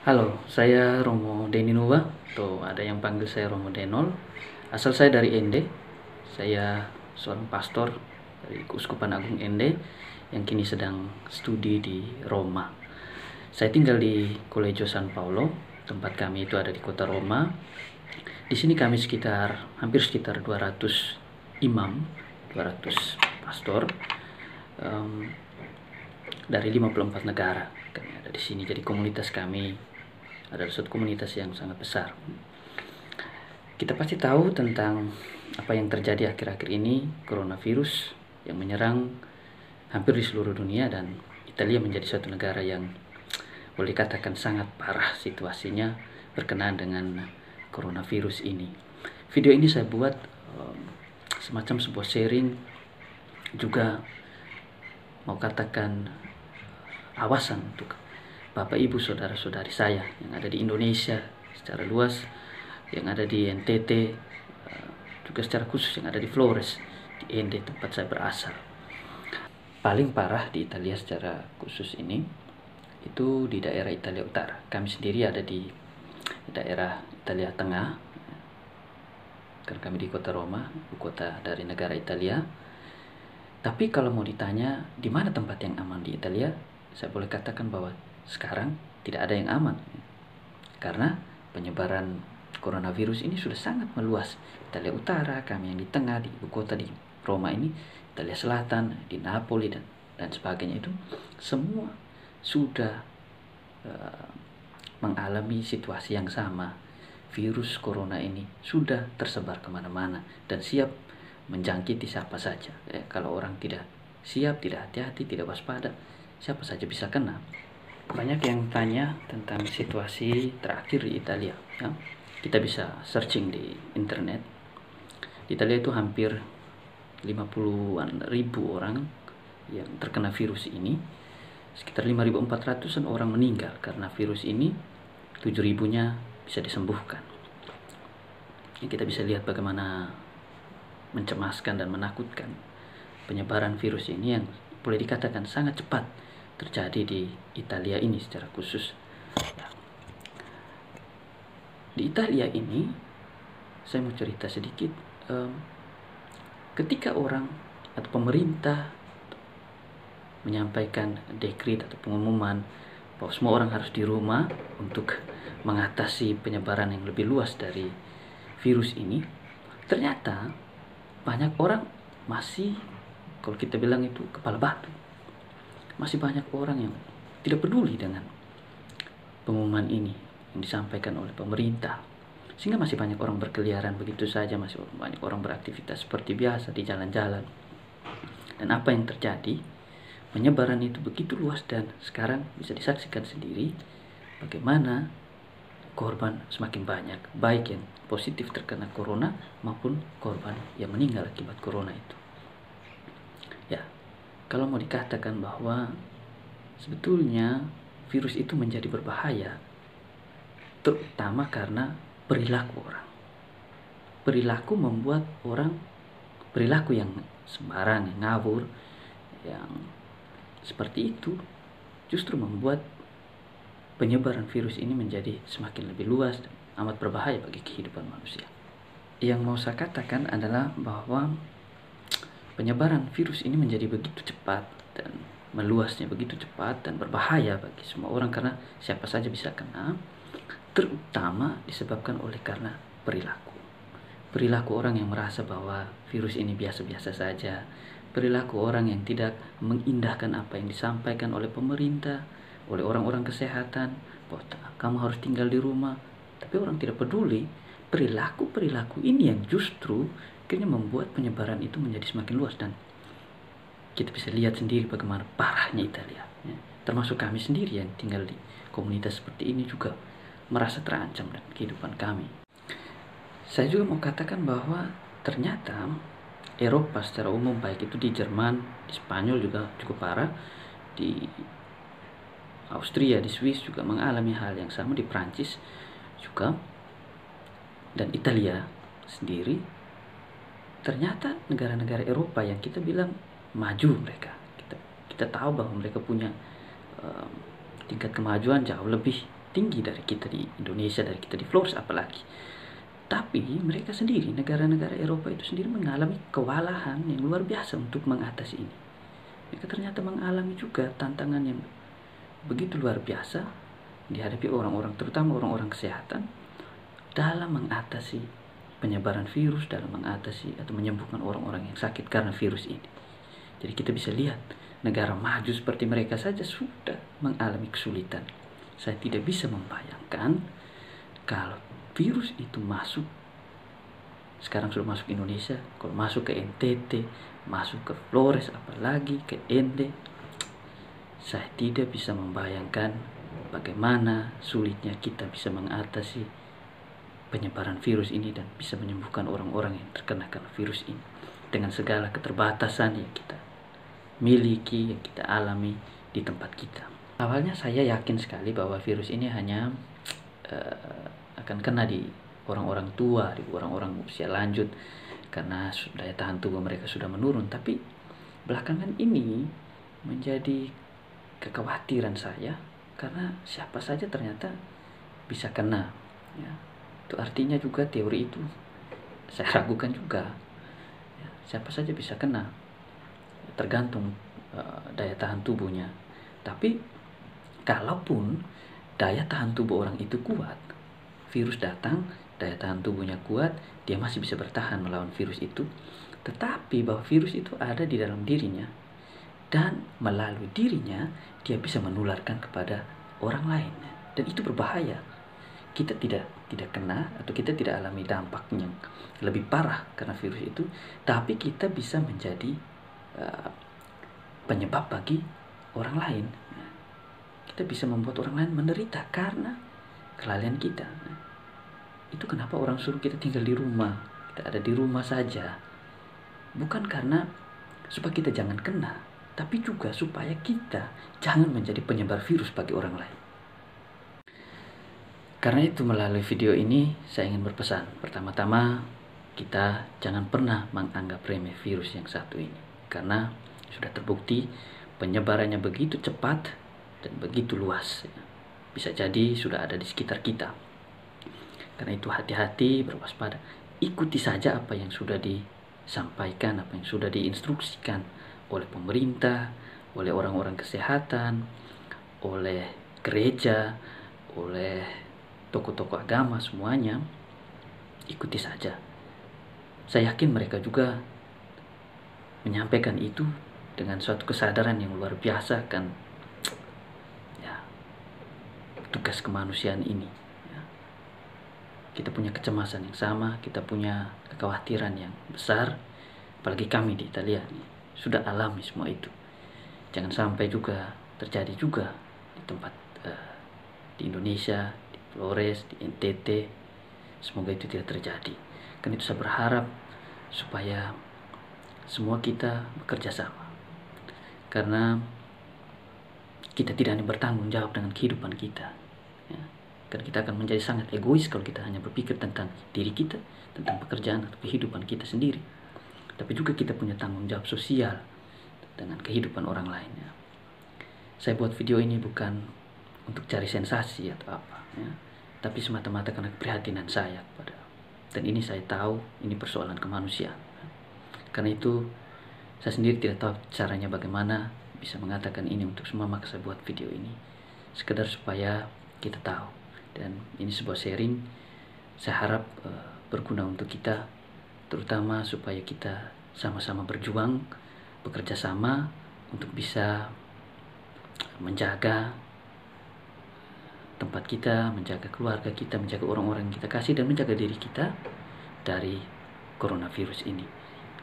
Halo, saya Romo Deninuwa, atau ada yang panggil saya Romo Denol. Asal saya dari Ende. Saya seorang pastor dari Keuskupan Agung Ende yang kini sedang studi di Roma. Saya tinggal di Collegio San Paolo, tempat kami itu ada di kota Roma. Di sini kami hampir sekitar 200 imam, 200 pastor dari 54 negara. Kami ada di sini, jadi komunitas kami adalah suatu komunitas yang sangat besar. Kita pasti tahu tentang apa yang terjadi akhir-akhir ini, coronavirus yang menyerang hampir di seluruh dunia, dan Italia menjadi suatu negara yang boleh dikatakan sangat parah situasinya berkenaan dengan coronavirus ini. Video ini saya buat semacam sebuah sharing, juga mau katakan awasan untuk Bapak Ibu saudara-saudari saya yang ada di Indonesia secara luas, yang ada di NTT, juga secara khusus yang ada di Flores, di Ende tempat saya berasal. Paling parah di Italia secara khusus ini itu di daerah Italia Utara. Kami sendiri ada di daerah Italia Tengah, karena kami di kota Roma, ibu kota dari negara Italia. Tapi kalau mau ditanya di mana tempat yang aman di Italia, saya boleh katakan bahwa sekarang tidak ada yang aman, karena penyebaran coronavirus ini sudah sangat meluas. Italia Utara, kami yang di tengah, di ibu kota di Roma ini, Italia Selatan, di Napoli dan sebagainya, itu semua sudah mengalami situasi yang sama. Virus corona ini sudah tersebar kemana-mana dan siap menjangkiti siapa saja. Kalau orang tidak siap, tidak hati-hati, tidak waspada, siapa saja bisa kena. Banyak yang tanya tentang situasi terakhir di Italia, ya. Kita bisa searching di internet. Di Italia itu hampir 50-an ribu orang yang terkena virus ini. Sekitar 5.400-an orang meninggal karena virus ini. 7.000-nya bisa disembuhkan. Kita bisa lihat bagaimana mencemaskan dan menakutkan penyebaran virus ini yang boleh dikatakan sangat cepat terjadi di Italia ini secara khusus. Di Italia ini, saya mau cerita sedikit. Ketika orang atau pemerintah menyampaikan dekret atau pengumuman bahwa semua orang harus di rumah untuk mengatasi penyebaran yang lebih luas dari virus ini, ternyata banyak orang masih, kalau kita bilang itu, kepala batu. Masih banyak orang yang tidak peduli dengan pengumuman ini yang disampaikan oleh pemerintah, sehingga masih banyak orang berkeliaran begitu saja, masih banyak orang beraktivitas seperti biasa di jalan-jalan. Dan apa yang terjadi? Penyebaran itu begitu luas, dan sekarang bisa disaksikan sendiri bagaimana korban semakin banyak, baik yang positif terkena corona maupun korban yang meninggal akibat corona itu. Ya, kalau mau dikatakan bahwa sebetulnya virus itu menjadi berbahaya, terutama karena perilaku orang. Perilaku membuat orang, perilaku yang sembarang, yang ngawur, yang seperti itu justru membuat penyebaran virus ini menjadi semakin lebih luas dan amat berbahaya bagi kehidupan manusia. Yang mau saya katakan adalah bahwa penyebaran virus ini menjadi begitu cepat dan meluasnya begitu cepat dan berbahaya bagi semua orang, karena siapa saja bisa kena, terutama disebabkan oleh karena perilaku. Perilaku orang yang merasa bahwa virus ini biasa-biasa saja. Perilaku orang yang tidak mengindahkan apa yang disampaikan oleh pemerintah, oleh orang-orang kesehatan, bahwa kamu harus tinggal di rumah. Tapi orang tidak peduli. Perilaku-perilaku ini yang justru akhirnya membuat penyebaran itu menjadi semakin luas, dan kita bisa lihat sendiri bagaimana parahnya Italia, ya. Termasuk kami sendiri yang tinggal di komunitas seperti ini juga merasa terancam dengan kehidupan kami. Saya juga mau katakan bahwa ternyata Eropa secara umum, baik itu di Jerman, di Spanyol juga cukup parah, di Austria, di Swiss juga mengalami hal yang sama, di Prancis juga, dan Italia sendiri. Ternyata negara-negara Eropa yang kita bilang maju, kita tahu bahwa mereka punya tingkat kemajuan jauh lebih tinggi dari kita di Indonesia, dari kita di Flores apalagi. Tapi mereka sendiri, negara-negara Eropa itu sendiri mengalami kewalahan yang luar biasa untuk mengatasi ini. Mereka ternyata mengalami juga tantangan yang begitu luar biasa dihadapi orang-orang, terutama orang-orang kesehatan, dalam mengatasi penyebaran virus, dalam mengatasi atau menyembuhkan orang-orang yang sakit karena virus ini. Jadi kita bisa lihat negara maju seperti mereka saja sudah mengalami kesulitan. Saya tidak bisa membayangkan kalau virus itu masuk, sekarang sudah masuk Indonesia, kalau masuk ke NTT, masuk ke Flores, apalagi ke Ende, saya tidak bisa membayangkan bagaimana sulitnya kita bisa mengatasi penyebaran virus ini dan bisa menyembuhkan orang-orang yang terkena karena virus ini dengan segala keterbatasan yang kita miliki, yang kita alami di tempat kita. Awalnya saya yakin sekali bahwa virus ini hanya akan kena di orang-orang tua, di orang-orang usia lanjut, karena daya tahan tubuh mereka sudah menurun. Tapi belakangan ini menjadi kekhawatiran saya, karena siapa saja ternyata bisa kena, ya. Itu artinya juga teori itu saya ragukan juga, ya. Siapa saja bisa kena, tergantung daya tahan tubuhnya. Tapi kalaupun daya tahan tubuh orang itu kuat, virus datang, daya tahan tubuhnya kuat, dia masih bisa bertahan melawan virus itu. Tetapi bahwa virus itu ada di dalam dirinya, dan melalui dirinya dia bisa menularkan kepada orang lain, dan itu berbahaya. Kita tidak kena atau kita tidak alami dampak yang lebih parah karena virus itu, tapi kita bisa menjadi penyebab bagi orang lain. Kita bisa membuat orang lain menderita karena kelalaian kita. Itu kenapa orang suruh kita tinggal di rumah, kita ada di rumah saja, bukan karena supaya kita jangan kena, tapi juga supaya kita jangan menjadi penyebar virus bagi orang lain. Karena itu melalui video ini saya ingin berpesan, pertama-tama kita jangan pernah menganggap remeh virus yang satu ini, karena sudah terbukti penyebarannya begitu cepat dan begitu luas. Bisa jadi sudah ada di sekitar kita. Karena itu hati-hati, berwaspada. Ikuti saja apa yang sudah disampaikan, apa yang sudah diinstruksikan oleh pemerintah, oleh orang-orang kesehatan, oleh gereja, oleh tokoh-tokoh agama, semuanya. Ikuti saja. Saya yakin mereka juga menyampaikan itu dengan suatu kesadaran yang luar biasa, kan, ya, tugas kemanusiaan ini, ya. Kita punya kecemasan yang sama, kita punya kekhawatiran yang besar, apalagi kami di Italia sudah alami semua itu. Jangan sampai juga terjadi juga di tempat di Indonesia, di Flores, di NTT. Semoga itu tidak terjadi. Karena itu saya berharap supaya semua kita bekerja sama. Karena kita tidak hanya bertanggung jawab dengan kehidupan kita, ya. Karena kita akan menjadi sangat egois kalau kita hanya berpikir tentang diri kita, tentang pekerjaan atau kehidupan kita sendiri. Tapi juga kita punya tanggung jawab sosial dengan kehidupan orang lainnya. Saya buat video ini bukan untuk cari sensasi atau apa, ya, tapi semata-mata karena keprihatinan saya kepada, dan ini saya tahu ini persoalan kemanusiaan. Karena itu saya sendiri tidak tahu caranya bagaimana bisa mengatakan ini untuk semua, maka saya buat video ini sekedar supaya kita tahu, dan ini sebuah sharing. Saya harap berguna untuk kita, terutama supaya kita sama-sama berjuang, bekerja sama untuk bisa menjaga tempat kita, menjaga keluarga kita, menjaga orang-orang yang kita kasih, dan menjaga diri kita dari coronavirus ini,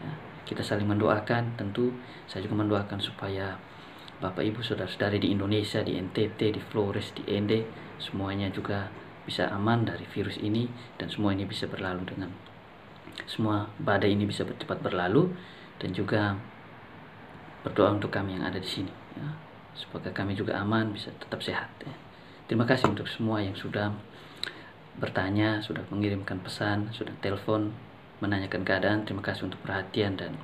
ya. Kita saling mendoakan, tentu saya juga mendoakan supaya Bapak Ibu saudara-saudari di Indonesia, di NTT, di Flores, di Ende, semuanya juga bisa aman dari virus ini, dan semua ini bisa berlalu dengan semua badai ini bisa cepat berlalu. Dan juga berdoa untuk kami yang ada di sini, ya, supaya kami juga aman, bisa tetap sehat, ya. Terima kasih untuk semua yang sudah bertanya, sudah mengirimkan pesan, sudah telepon menanyakan keadaan. Terima kasih untuk perhatian dan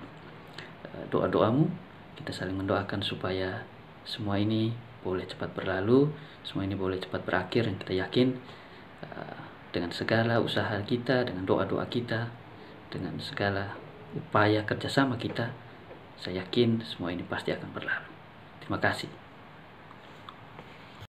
doa-doamu. Kita saling mendoakan supaya semua ini boleh cepat berlalu, semua ini boleh cepat berakhir, dan kita yakin dengan segala usaha kita, dengan doa-doa kita, dengan segala upaya kerjasama kita, saya yakin semua ini pasti akan berlalu. Terima kasih.